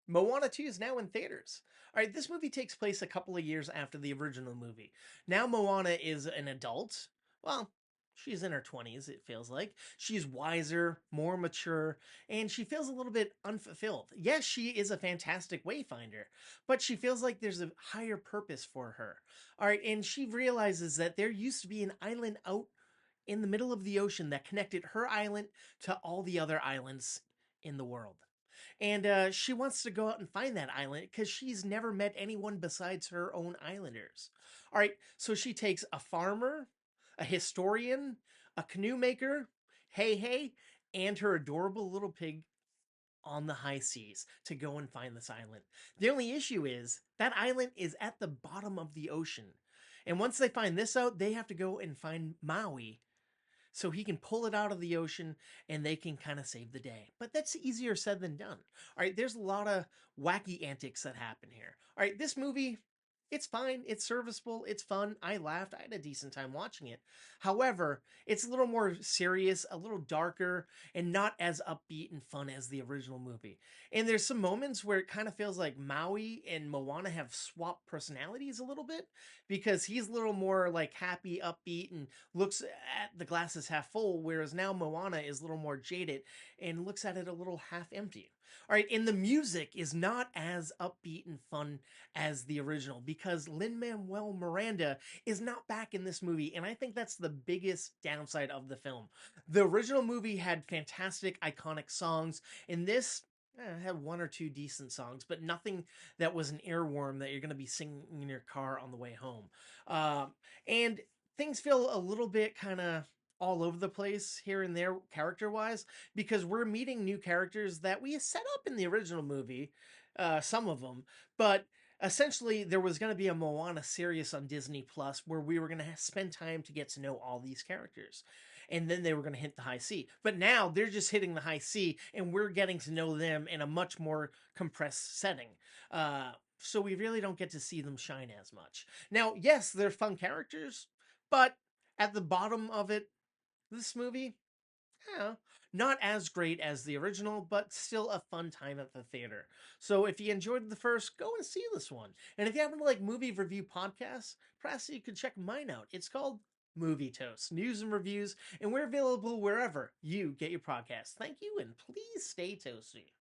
Moana 2 is now in theaters. All right, this movie takes place a couple of years after the original movie. Now Moana is an adult. Well, she's in her 20s, it feels like. She's wiser, more mature, and she feels a little bit unfulfilled. Yes, she is a fantastic wayfinder, but she feels like there's a higher purpose for her. All right, and she realizes that there used to be an island out in the middle of the ocean that connected her island to all the other islands in the world. And she wants to go out and find that island because she's never met anyone besides her own islanders. All right, so she takes a farmer, a historian, a canoe maker, hey, and her adorable little pig on the high seas to go and find this island. The only issue is that island is at the bottom of the ocean. And once they find this out, they have to go and find Maui so he can pull it out of the ocean and they can kind of save the day. But that's easier said than done. All right, there's a lot of wacky antics that happen here. All right, this movie, it's fine, it's serviceable, it's fun. I laughed, I had a decent time watching it. However, it's a little more serious, a little darker, and not as upbeat and fun as the original movie. And there's some moments where it kind of feels like Maui and Moana have swapped personalities a little bit because he's a little more like happy, upbeat, and looks at the glass as half full, whereas now Moana is a little more jaded and looks at it a little half empty. All right, and the music is not as upbeat and fun as the original because Lin-Manuel Miranda is not back in this movie, and I think that's the biggest downside of the film. The original movie had fantastic, iconic songs, and this had one or two decent songs, but nothing that was an earworm that you're going to be singing in your car on the way home. And things feel a little bit kind of all over the place here and there character wise because we're meeting new characters that we set up in the original movie, some of them, but essentially there was going to be a Moana series on Disney Plus where we were going to spend time to get to know all these characters, and then they were going to hit the high C. But now they're just hitting the high C and we're getting to know them in a much more compressed setting. So we really don't get to see them shine as much. Now, yes, they're fun characters, but at the bottom of it, this movie, yeah, not as great as the original, but still a fun time at the theater. So if you enjoyed the first, go and see this one. And if you happen to like movie review podcasts, perhaps you could check mine out. It's called Movie Toast, news and reviews, and we're available wherever you get your podcasts. Thank you, and please stay toasty.